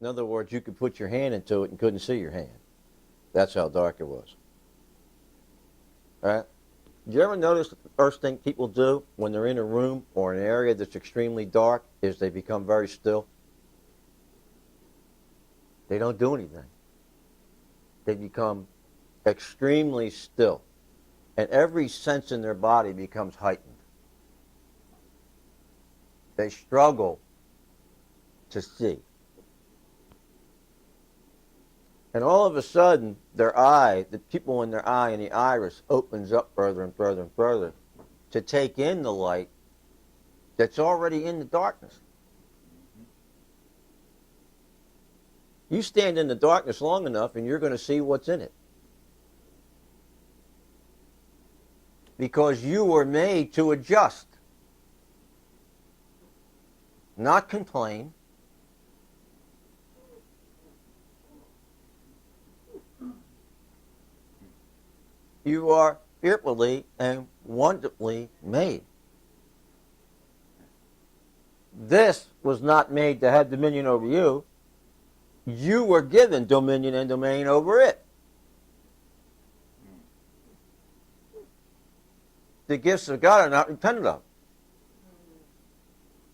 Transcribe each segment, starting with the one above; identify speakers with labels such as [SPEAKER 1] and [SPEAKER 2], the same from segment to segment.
[SPEAKER 1] In other words, you could put your hand into it and couldn't see your hand. That's how dark it was. All right? Do you ever notice that the first thing people do when they're in a room or an area that's extremely dark is they become very still? They don't do anything. They become extremely still. And every sense in their body becomes heightened. They struggle to see. And all of a sudden, their eye, the pupil in their eye and the iris opens up further and further and further to take in the light that's already in the darkness. You stand in the darkness long enough and you're going to see what's in it. Because you were made to adjust, not complain. You are fearfully and wonderfully made. This was not made to have dominion over you. You were given dominion and domain over it. The gifts of God are not repented of.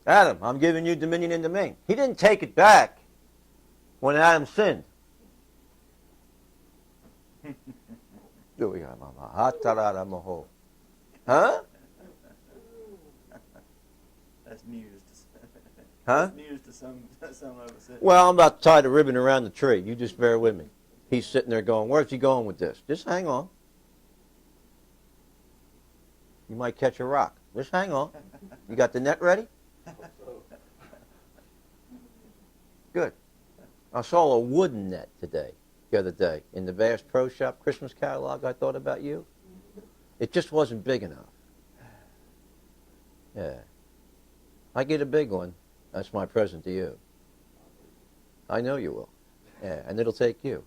[SPEAKER 1] Adam, I'm giving you dominion and domain. He didn't take it back when Adam sinned. Huh?
[SPEAKER 2] That's news.
[SPEAKER 1] Huh?
[SPEAKER 2] That's news to some of us.
[SPEAKER 1] Well, I'm about to tie the ribbon around the tree. You just bear with me. He's sitting there going, where's he going with this? Just hang on. You might catch a rock. Just hang on. You got the net ready? Good. I saw a wooden net the other day, in the Bass Pro Shop Christmas catalog. I thought about you. It just wasn't big enough. Yeah. I get a big one. That's my present to you. I know you will. Yeah, and it'll take you.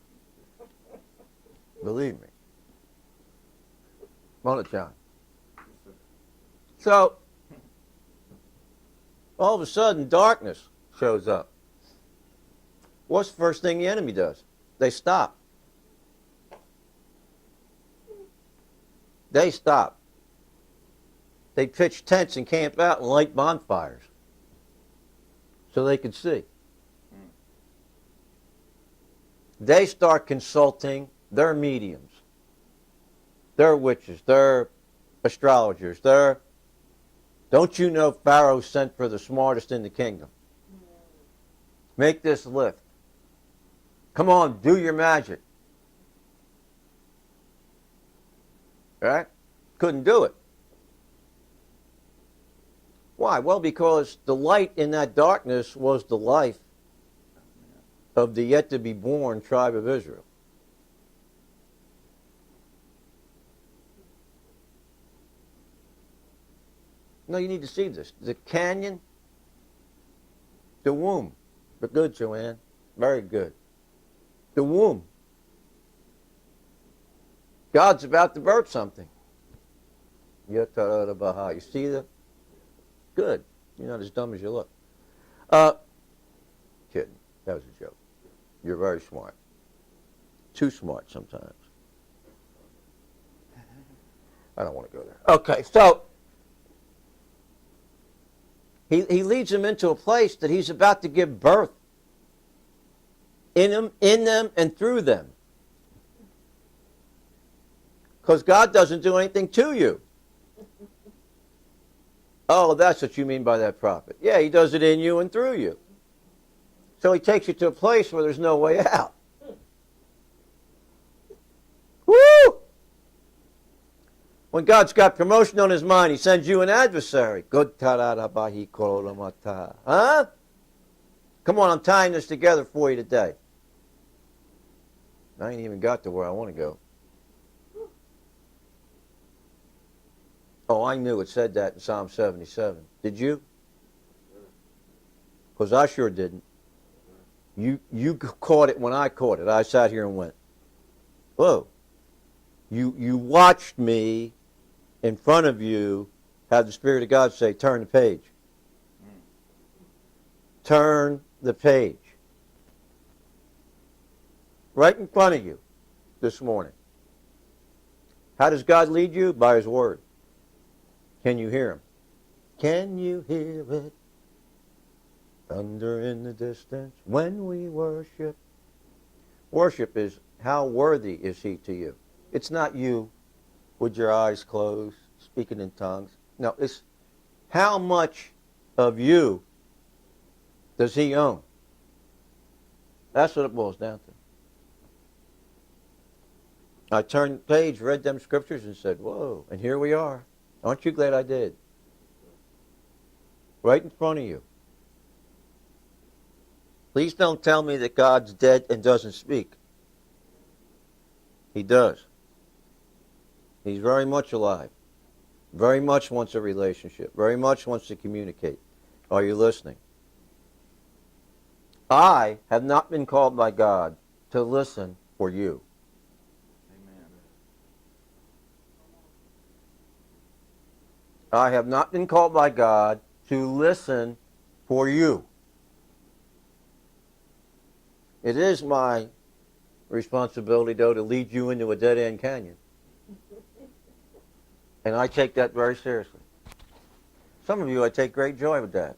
[SPEAKER 1] Believe me. Won't it, John? So, all of a sudden, darkness shows up. What's the first thing the enemy does? They stop. They stop. They pitch tents and camp out and light bonfires so they could see. They start consulting their mediums, their witches, their astrologers, their... Don't you know Pharaoh sent for the smartest in the kingdom? Make this lift. Come on, do your magic. Right? Couldn't do it. Why? Well, because the light in that darkness was the life of the yet-to-be-born tribe of Israel. No, you need to see this. The canyon, the womb. But good, Joanne. Very good. The womb. God's about to birth something. You see that? Good. You're not as dumb as you look. Kidding. That was a joke. You're very smart. Too smart sometimes. I don't want to go there. Okay, so he leads them into a place that he's about to give birth in them, and through them. Because God doesn't do anything to you. Oh, that's what you mean by that prophet. Yeah, he does it in you and through you. So he takes you to a place where there's no way out. Woo! When God's got promotion on his mind, he sends you an adversary. Huh? Come on, I'm tying this together for you today. I ain't even got to where I want to go. Oh, I knew it said that in Psalm 77. Did you? Because I sure didn't. You caught it when I caught it. I sat here and went, whoa. You watched me in front of you have the Spirit of God say, turn the page. Turn the page. right in front of you this morning. How does God lead you? By His Word. Can you hear Him? Can you hear it? Thunder in the distance when we worship. Worship is how worthy is He to you. It's not you with your eyes closed, speaking in tongues. No, it's how much of you does He own? That's what it boils down to. I turned the page, read them scriptures, and said, whoa, and here we are. Aren't you glad I did? Right in front of you. Please don't tell me that God's dead and doesn't speak. He does. He's very much alive. Very much wants a relationship. Very much wants to communicate. Are you listening? I have not been called by God to listen for you.
[SPEAKER 2] Amen.
[SPEAKER 1] I have not been called by God to listen for you. It is my responsibility, though, to lead you into a dead-end canyon. And I take that very seriously. Some of you, I take great joy with that.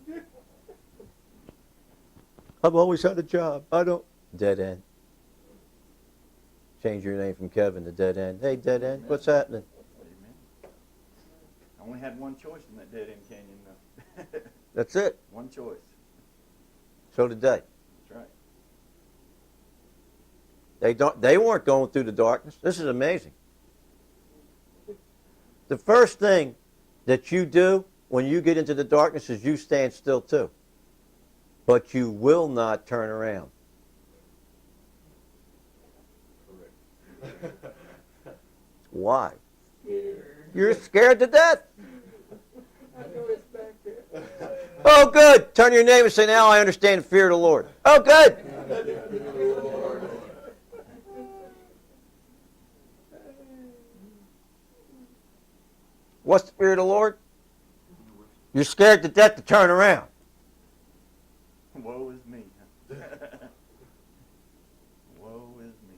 [SPEAKER 1] I've always had a job. I don't... Dead end. Change your name from Kevin to Dead End. Hey, Dead End, what's happening?
[SPEAKER 2] Amen. I only had one choice in that dead end canyon, though.
[SPEAKER 1] That's it.
[SPEAKER 2] One choice.
[SPEAKER 1] So did they.
[SPEAKER 2] That's right.
[SPEAKER 1] They weren't going through the darkness. This is amazing. The first thing that you do when you get into the darkness is you stand still too. But you will not turn around. Why? You're scared to death. Oh, good. Turn to your neighbor and say, now I understand the fear of the Lord. Oh, good. What's the fear of the Lord? You're scared to death to turn around.
[SPEAKER 2] Woe is me. Woe is me.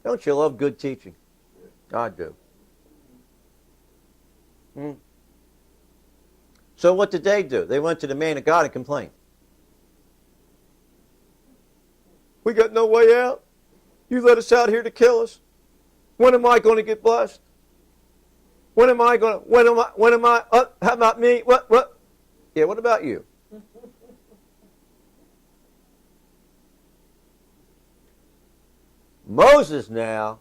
[SPEAKER 1] Don't you love good teaching? I do. So what did they do? They went to the man of God and complained. We got no way out. You let us out here to kill us. When am I going to get blessed? When am I, how about me? What? Yeah, what about you? Moses now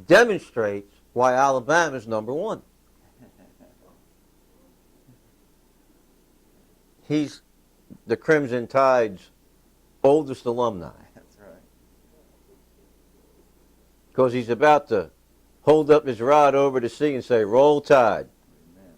[SPEAKER 1] demonstrates why Alabama is number one. He's the Crimson Tide's oldest alumni.
[SPEAKER 2] That's right.
[SPEAKER 1] Because he's about to hold up his rod over the sea and say, roll tide.
[SPEAKER 2] Amen.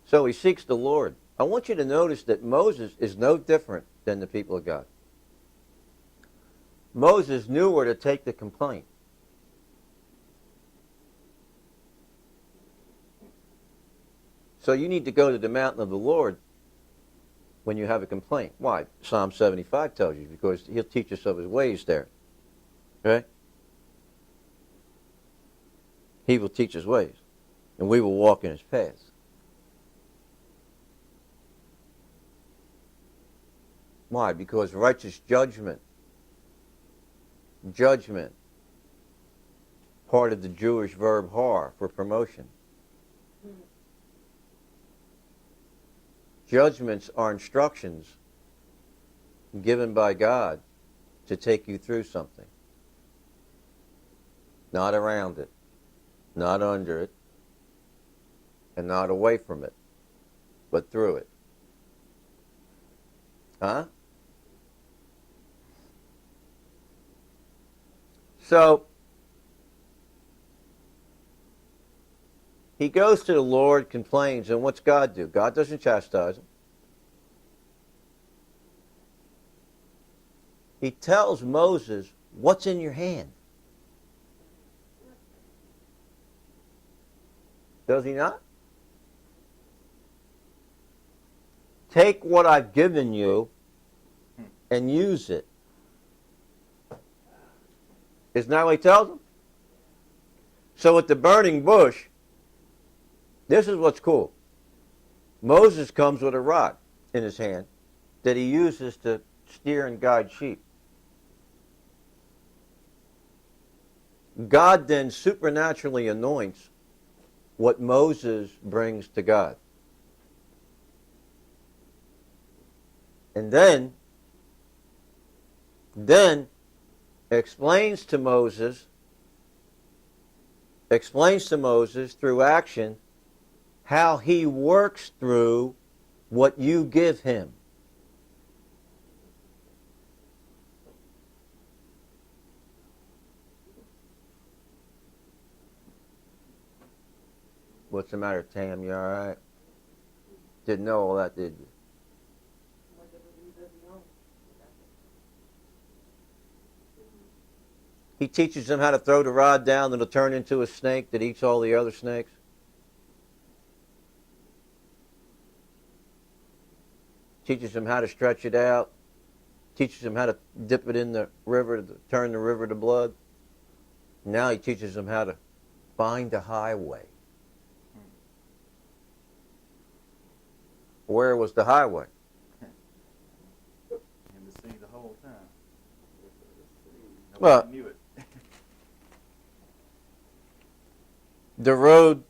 [SPEAKER 1] So he seeks the Lord. I want you to notice that Moses is no different than the people of God. Moses knew where to take the complaint. So you need to go to the mountain of the Lord when you have a complaint. Why? Psalm 75 tells you, because he'll teach us of his ways there. Okay? He will teach his ways, and we will walk in his paths. Why? Because righteous judgment, part of the Jewish verb har, for promotion. Judgments are instructions given by God to take you through something. Not around it, not under it, and not away from it, but through it. Huh? So, he goes to the Lord, complains, and what's God do? God doesn't chastise him. He tells Moses, what's in your hand? Does he not? take what I've given you and use it. Isn't that what he tells them? So at the burning bush, this is what's cool. Moses comes with a rod in his hand that he uses to steer and guide sheep. God then supernaturally anoints what Moses brings to God. And then explains to Moses through action how he works through what you give him. What's the matter, Tam? You all right? Didn't know all that, did you? He teaches them how to throw the rod down that'll turn into a snake that eats all the other snakes. Teaches them how to stretch it out. Teaches them how to dip it in the river to turn the river to blood. Now he teaches them how to find a highway. Where was the highway?
[SPEAKER 2] In the sea the whole time. Nobody
[SPEAKER 1] Well,
[SPEAKER 2] knew it.
[SPEAKER 1] The road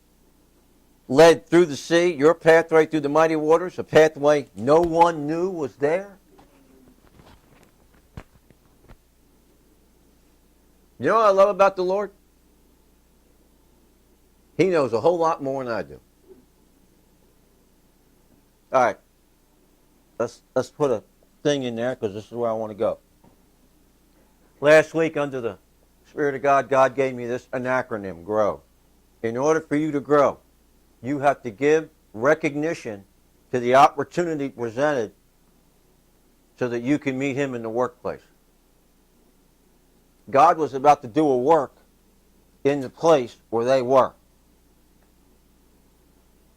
[SPEAKER 1] led through the sea, your pathway through the mighty waters, a pathway no one knew was there. You know what I love about the Lord? He knows a whole lot more than I do. All right, let's put a thing in there because this is where I want to go. Last week, under the Spirit of God, God gave me this an acronym, GROW. In order for you to grow, you have to give recognition to the opportunity presented so that you can meet him in the workplace. God was about to do a work in the place where they were.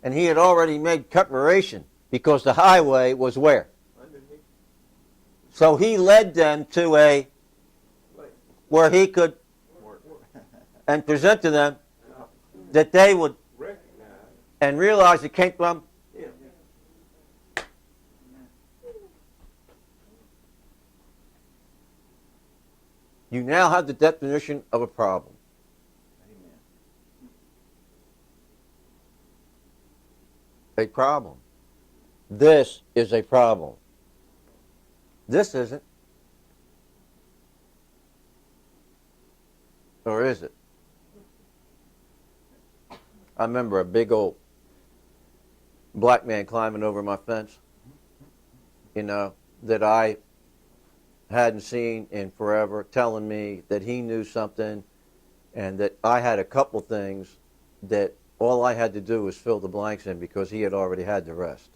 [SPEAKER 1] And he had already made preparation because the highway was where? Underneath. So he led them to a where he could and present to them that they would and realize it came from him. You now have the definition of a problem.
[SPEAKER 2] Amen.
[SPEAKER 1] A problem. This is a problem. This isn't. Or is it? I remember a big old black man climbing over my fence, that I hadn't seen in forever, telling me that he knew something and that I had a couple things that all I had to do was fill the blanks in because he had already had the rest.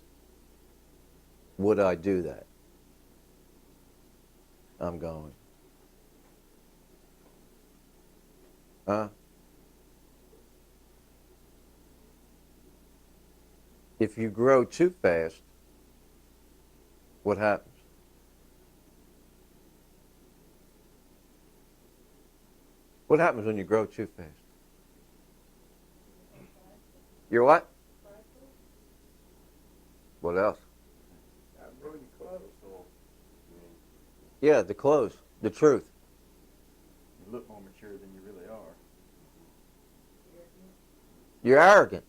[SPEAKER 1] Would I do that? I'm going. Huh? If you grow too fast, what happens? What happens when you grow too fast? You're what? What else? Yeah, the clothes, the truth.
[SPEAKER 2] You look more mature than you really are.
[SPEAKER 1] You're arrogant.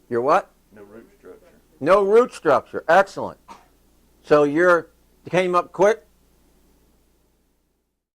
[SPEAKER 1] You're what?
[SPEAKER 2] No root structure.
[SPEAKER 1] No root structure. Excellent. So you came up quick?